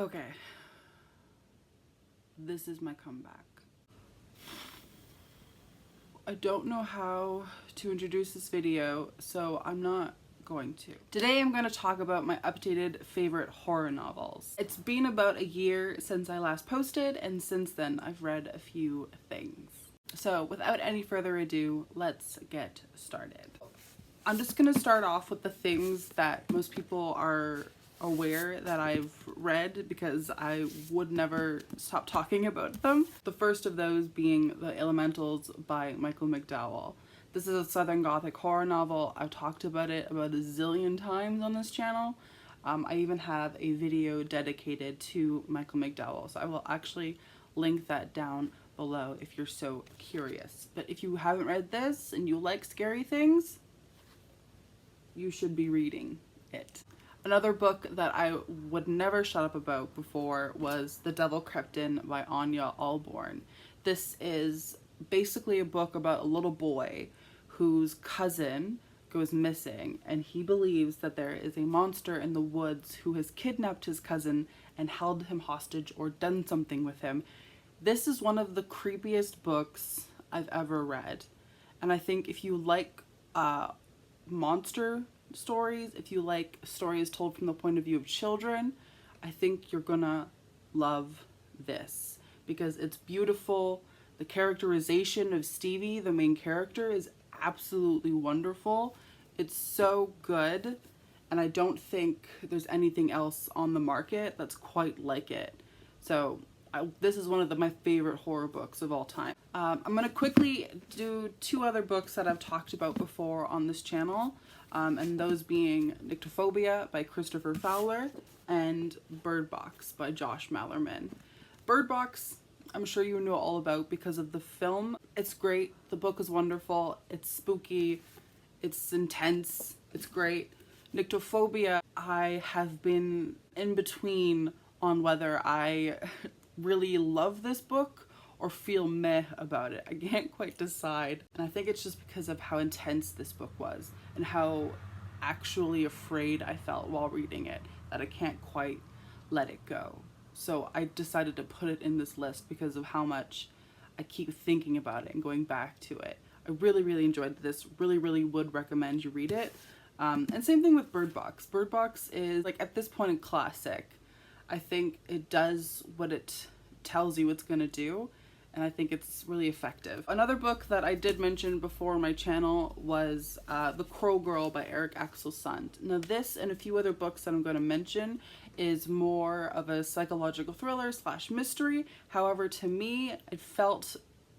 Okay, this is my comeback. I don't know how to introduce this video, so I'm not going to. Today I'm going to talk about my updated favorite horror novels. It's been about a year since I last posted, and since then I've read a few things. So without any further ado, let's get started. I'm just going to start off with the things that most people are aware that I've read, because I would never stop talking about them. The first of those being The Elementals by Michael McDowell. This is a Southern Gothic horror novel. I've talked about it about a zillion times on this channel. I even have a video dedicated to Michael McDowell, so I will actually link that down below if you're so curious. But if you haven't read this and you like scary things, you should be reading it. Another book that I would never shut up about before was The Devil Crept In by Anya Allborn. This is basically a book about a little boy whose cousin goes missing, and he believes that there is a monster in the woods who has kidnapped his cousin and held him hostage or done something with him. This is one of the creepiest books I've ever read, and I think if you like monster stories, if you like stories told from the point of view of children, I think you're gonna love this because it's beautiful. The characterization of Stevie, the main character, is absolutely wonderful. It's so good, and I don't think there's anything else on the market that's quite like it. So this is one of my favorite horror books of all time. I'm going to quickly do two other books that I've talked about before on this channel, and those being Nyctophobia by Christopher Fowler and Bird Box by Josh Malerman. Bird Box, I'm sure you know all about because of the film. It's great. The book is wonderful. It's spooky. It's intense. It's great. Nyctophobia, I have been in between on whether I really love this book or feel meh about it. I can't quite decide. And I think it's just because of how intense this book was and how actually afraid I felt while reading it that I can't quite let it go. So I decided to put it in this list because of how much I keep thinking about it and going back to it. I really enjoyed this. Really would recommend you read it. And same thing with Bird Box. Bird Box is, like, at this point, a classic. I think it does what it tells you it's gonna do, and I think it's really effective. Another book that I did mention before on my channel was The Crow Girl by Eric Axel Sund. Now this and a few other books that I'm going to mention is more of a psychological thriller / mystery. However, to me, it felt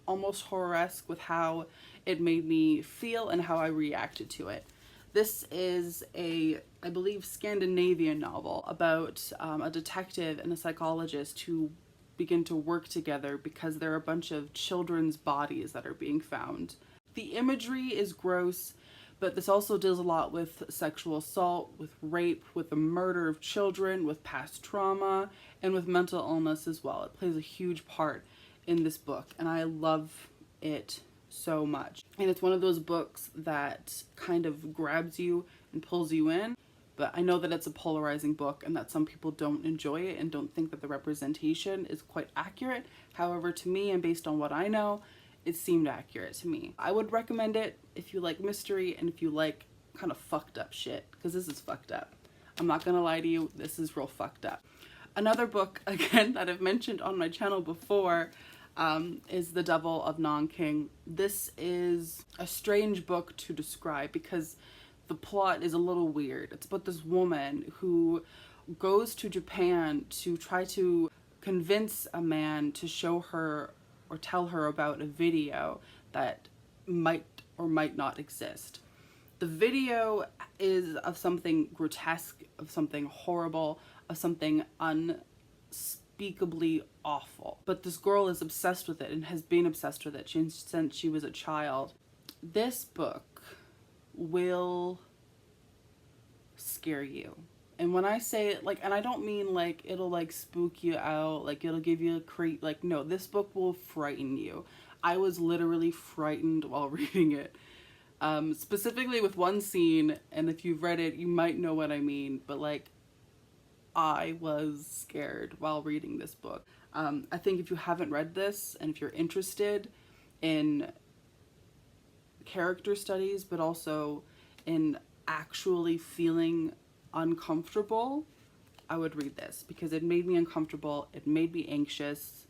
almost horror-esque with how it made me feel and how I reacted to it. This is a, I believe, Scandinavian novel about a detective and a psychologist who begin to work together because there are a bunch of children's bodies that are being found. The imagery is gross, but this also deals a lot with sexual assault, with rape, with the murder of children, with past trauma, and with mental illness as well. It plays a huge part in this book, and I love it so much. And it's one of those books that kind of grabs you and pulls you in. But I know that it's a polarizing book and that some people don't enjoy it and don't think that the representation is quite accurate. However, to me, and based on what I know, it seemed accurate to me. I would recommend it if you like mystery and if you like kind of fucked up shit, because this is fucked up. I'm not gonna lie to you, this is real fucked up. Another book, again, that I've mentioned on my channel before is The Devil of Nanking. This is a strange book to describe because the plot is a little weird. It's about this woman who goes to Japan to try to convince a man to show her or tell her about a video that might or might not exist. The video is of something grotesque, of something horrible, of something unspeakably awful. But this girl is obsessed with it and has been obsessed with it since she was a child. This book will scare you. And when I say it, like, and I don't mean like it'll like spook you out, like it'll give you a creep, like, no, this book will frighten you. I was literally frightened while reading it. Specifically with one scene, and if you've read it, you might know what I mean, but like, I was scared while reading this book. I think if you haven't read this and if you're interested in character studies, but also in actually feeling uncomfortable, I would read this because it made me uncomfortable. It made me anxious.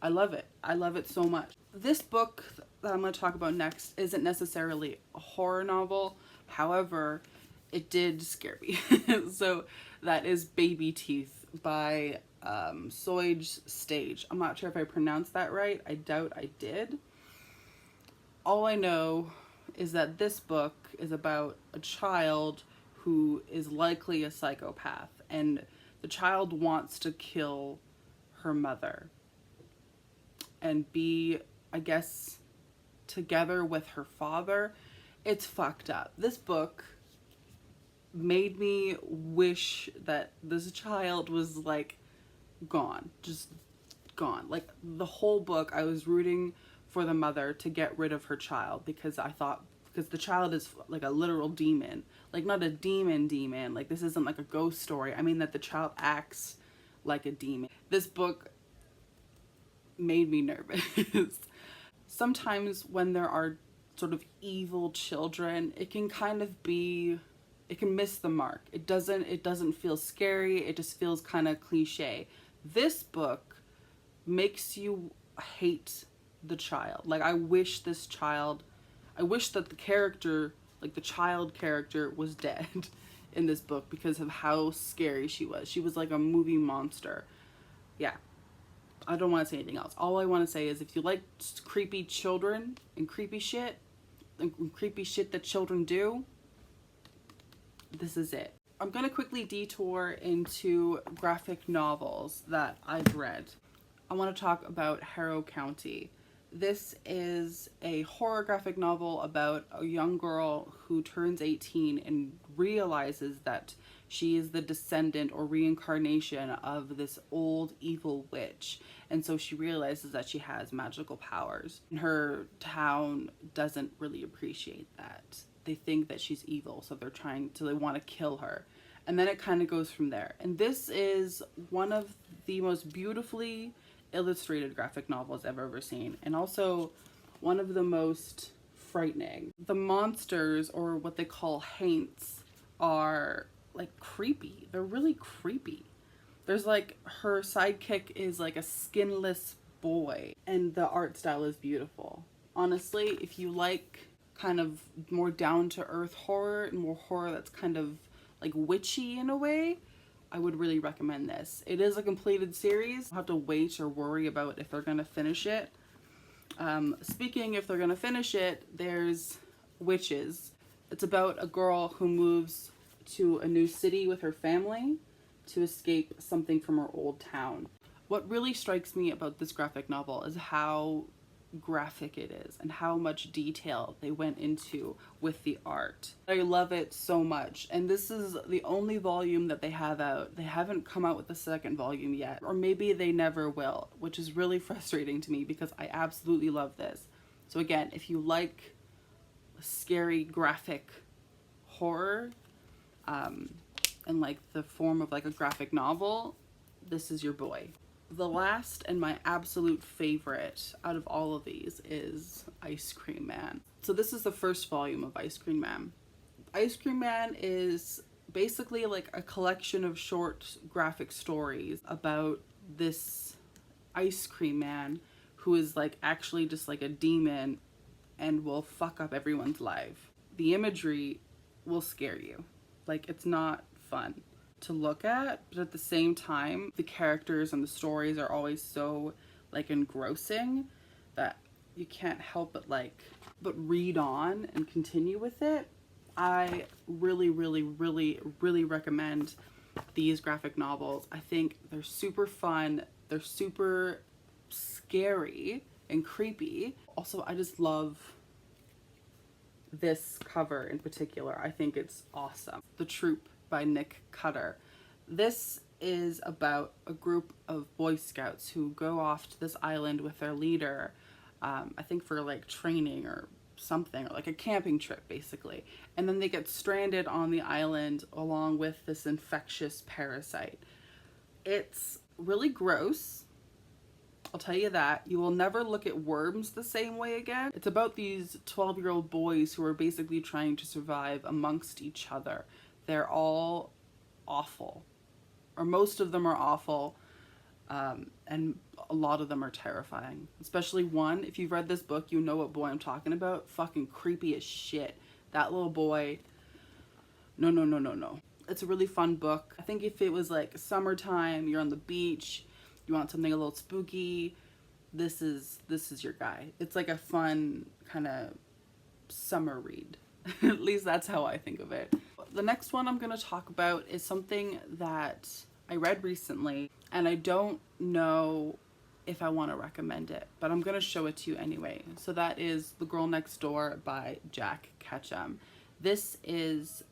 I love it. I love it so much. This book that I'm going to talk about next isn't necessarily a horror novel. However, it did scare me. So that is Baby Teeth by Soige Stage. I'm not sure if I pronounced that right. I doubt I did. All I know is that this book is about a child who is likely a psychopath, and the child wants to kill her mother and be, I guess, together with her father. It's fucked up. This book made me wish that this child was like gone, just gone. Like the whole book I was rooting for the mother to get rid of her child because I thought, because the child is like a literal demon, like not a demon, like this isn't like a ghost story. I mean that the child acts like a demon. This book made me nervous. Sometimes when there are sort of evil children, it can kind of be, it can miss the mark. It doesn't feel scary. It just feels kind of cliche. This book makes you hate the child. Like I wish that the character, like the child character, was dead in this book because of how scary she was. She was like a movie monster. Yeah. I don't want to say anything else. All I want to say is if you like creepy children and creepy shit that children do, this is it. I'm going to quickly detour into graphic novels that I've read. I want to talk about Harrow County. This is a horror graphic novel about a young girl who turns 18 and realizes that she is the descendant or reincarnation of this old evil witch. And so she realizes that she has magical powers. And her town doesn't really appreciate that. They think that she's evil, so they want to kill her. And then it kind of goes from there. And this is one of the most beautifully illustrated graphic novels I've ever seen, and also one of the most frightening. The monsters, or what they call haints, are like creepy. They're really creepy. There's like, her sidekick is like a skinless boy, and the art style is beautiful. Honestly, if you like kind of more down-to-earth horror and more horror that's kind of like witchy in a way, I would really recommend this. It is a completed series. I'll have to wait or worry about if they're gonna finish it. Speaking if they're gonna finish it, there's Wytches. It's about a girl who moves to a new city with her family to escape something from her old town. What really strikes me about this graphic novel is how graphic it is and how much detail they went into with the art. I love it so much, and this is the only volume that they have out. They haven't come out with the second volume yet, or maybe they never will, which is really frustrating to me because I absolutely love this. So again, if you like scary graphic horror and like the form of like a graphic novel, this is your boy. The last and my absolute favorite out of all of these is Ice Cream Man. So this is the first volume of Ice Cream Man. Ice Cream Man is basically like a collection of short graphic stories about this ice cream man who is like actually just like a demon and will fuck up everyone's life. The imagery will scare you. Like, it's not fun to look at, but at the same time, the characters and the stories are always so like engrossing that you can't help but read on and continue with it. I really recommend these graphic novels. I think they're super fun, they're super scary and creepy. Also, I just love this cover in particular. I think it's awesome. The Troop by Nick Cutter. This is about a group of Boy Scouts who go off to this island with their leader, I think for like training or something, or like a camping trip basically, and then they get stranded on the island along with this infectious parasite. It's really gross, I'll tell you that. You will never look at worms the same way again. It's about these 12-year-old boys who are basically trying to survive amongst each other. They're all awful, or most of them are awful, and a lot of them are terrifying. Especially one, if you've read this book, you know what boy I'm talking about. Fucking creepy as shit. That little boy, no, no, no, no, no. It's a really fun book. I think if it was like summertime, you're on the beach, you want something a little spooky, this is your guy. It's like a fun kind of summer read. At least that's how I think of it. The next one I'm going to talk about is something that I read recently, and I don't know if I want to recommend it, but I'm going to show it to you anyway. So that is The Girl Next Door by Jack Ketchum. This is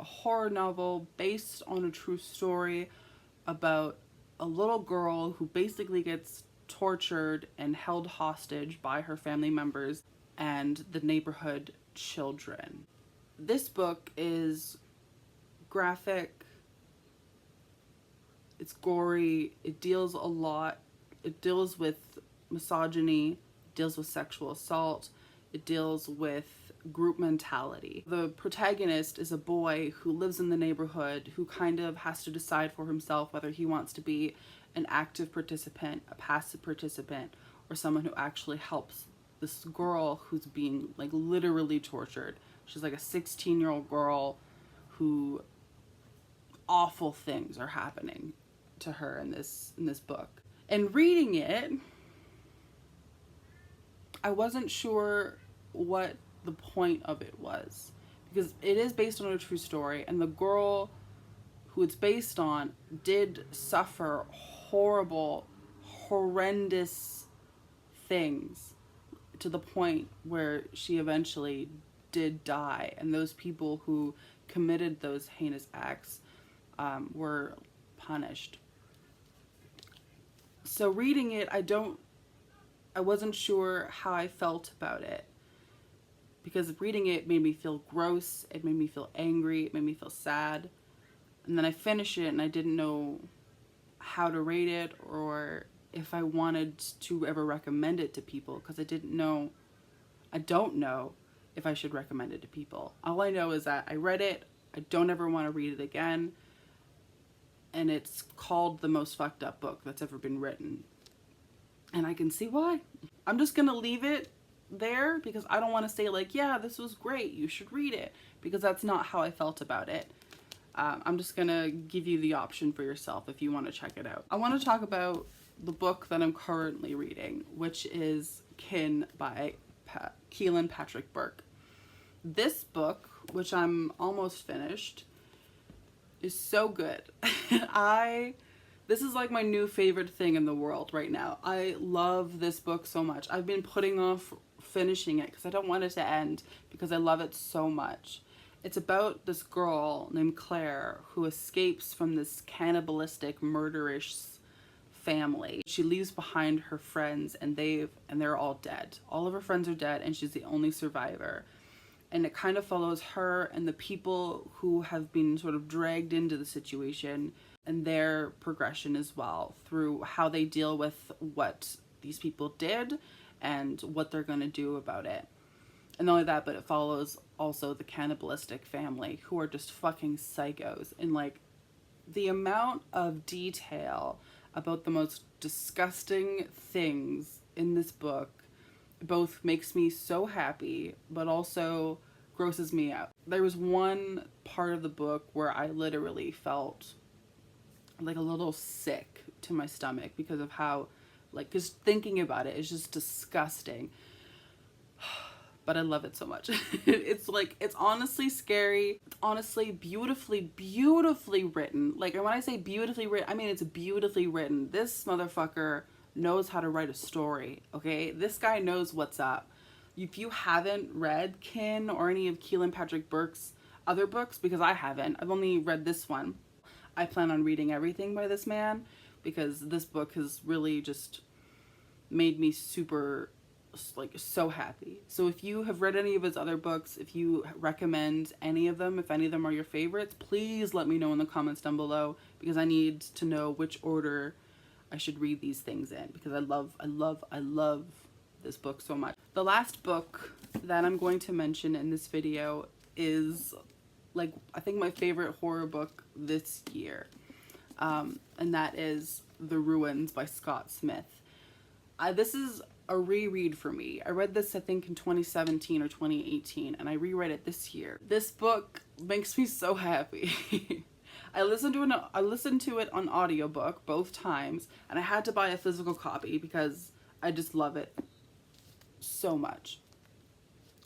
a horror novel based on a true story about a little girl who basically gets tortured and held hostage by her family members and the neighborhood children. This book is graphic, it's gory, it deals with misogyny, it deals with sexual assault, it deals with group mentality. The protagonist is a boy who lives in the neighborhood who kind of has to decide for himself whether he wants to be an active participant, a passive participant, or someone who actually helps this girl who's being like literally tortured. She's like a 16-year-old girl who awful things are happening to her in this book. And reading it, I wasn't sure what the point of it was, because it is based on a true story, and the girl who it's based on did suffer horrible, horrendous things to the point where she eventually did die, and those people who committed those heinous acts were punished. So reading it, I wasn't sure how I felt about it, because reading it made me feel gross, it made me feel angry, it made me feel sad. And then I finished it and I didn't know how to rate it or if I wanted to ever recommend it to people, because I don't know if I should recommend it to people. All I know is that I read it, I don't ever want to read it again, and it's called the most fucked up book that's ever been written. And I can see why. I'm just gonna leave it there because I don't want to say like, yeah, this was great, you should read it, because that's not how I felt about it. I'm just gonna give you the option for yourself if you want to check it out. I want to talk about the book that I'm currently reading, which is Kin by Keelan Patrick Burke. This book, which I'm almost finished, is so good. This is like my new favorite thing in the world right now. I love this book so much. I've been putting off finishing it because I don't want it to end because I love it so much. It's about this girl named Claire who escapes from this cannibalistic, murderish family. She leaves behind her friends and they're all dead. All of her friends are dead and she's the only survivor. And it kind of follows her and the people who have been sort of dragged into the situation and their progression as well through how they deal with what these people did and what they're going to do about it. And not only that, but it follows also the cannibalistic family who are just fucking psychos. And like the amount of detail about the most disgusting things in this book both makes me so happy, but also grosses me out. There was one part of the book where I literally felt like a little sick to my stomach because of how, like, just thinking about it is just disgusting. But I love it so much. It's like, it's honestly scary. It's honestly beautifully written. Like, and when I say beautifully written, I mean it's beautifully written. This motherfucker knows how to write a story, okay? This guy knows what's up. If you haven't read Kin or any of Keelan Patrick Burke's other books, because I haven't, I've only read this one. I plan on reading everything by this man because this book has really just made me super like so happy. So if you have read any of his other books, if you recommend any of them, if any of them are your favorites, please let me know in the comments down below, because I need to know which order I should read these things in, because I love this book so much. The last book that I'm going to mention in this video is, like, I think my favorite horror book this year, and that is The Ruins by Scott Smith. This is a reread for me. I read this, I think, in 2017 or 2018, and I reread it this year. This book makes me so happy. I listened to it on audiobook both times, and I had to buy a physical copy because I just love it so much.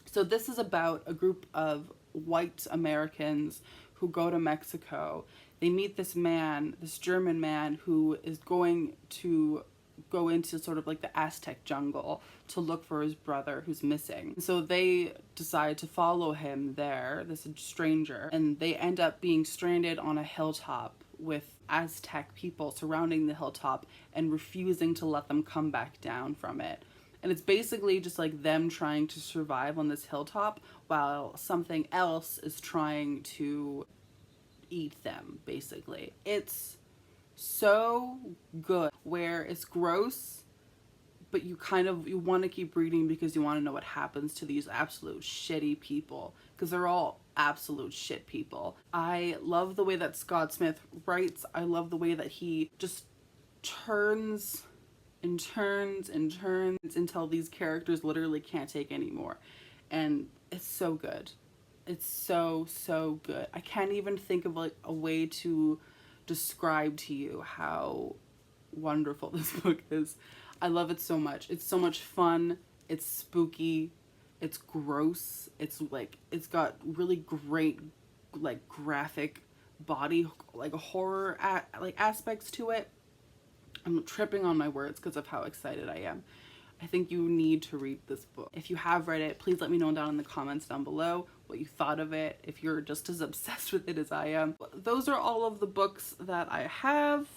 So this is about a group of white Americans who go to Mexico. They meet this man, this German man, who is going to go into sort of like the Aztec jungle to look for his brother who's missing. So they decide to follow him there, this stranger, and they end up being stranded on a hilltop with Aztec people surrounding the hilltop and refusing to let them come back down from it. And it's basically just like them trying to survive on this hilltop while something else is trying to eat them, basically. It's so good, where it's gross, but you want to keep reading because you want to know what happens to these absolute shitty people, because they're all absolute shit people. I love the way that Scott Smith writes. I love the way that he just turns and turns and turns until these characters literally can't take anymore, and it's so good. It's so good. I can't even think of like a way to describe to you how wonderful this book is. I love it so much. It's so much fun. It's spooky. It's gross. It's like, it's got really great like graphic body like horror aspects to it. I'm tripping on my words because of how excited I am. I think you need to read this book. If you have read it, please let me know down in the comments down below what you thought of it, if you're just as obsessed with it as I am. Those are all of the books that I have.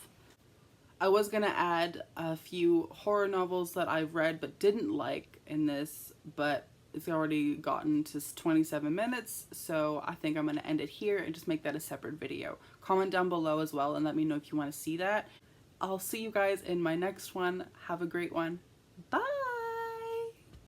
I was gonna add a few horror novels that I've read but didn't like in this, but it's already gotten to 27 minutes, so I think I'm gonna end it here and just make that a separate video. Comment down below as well and let me know if you want to see that. I'll see you guys in my next one. Have a great one.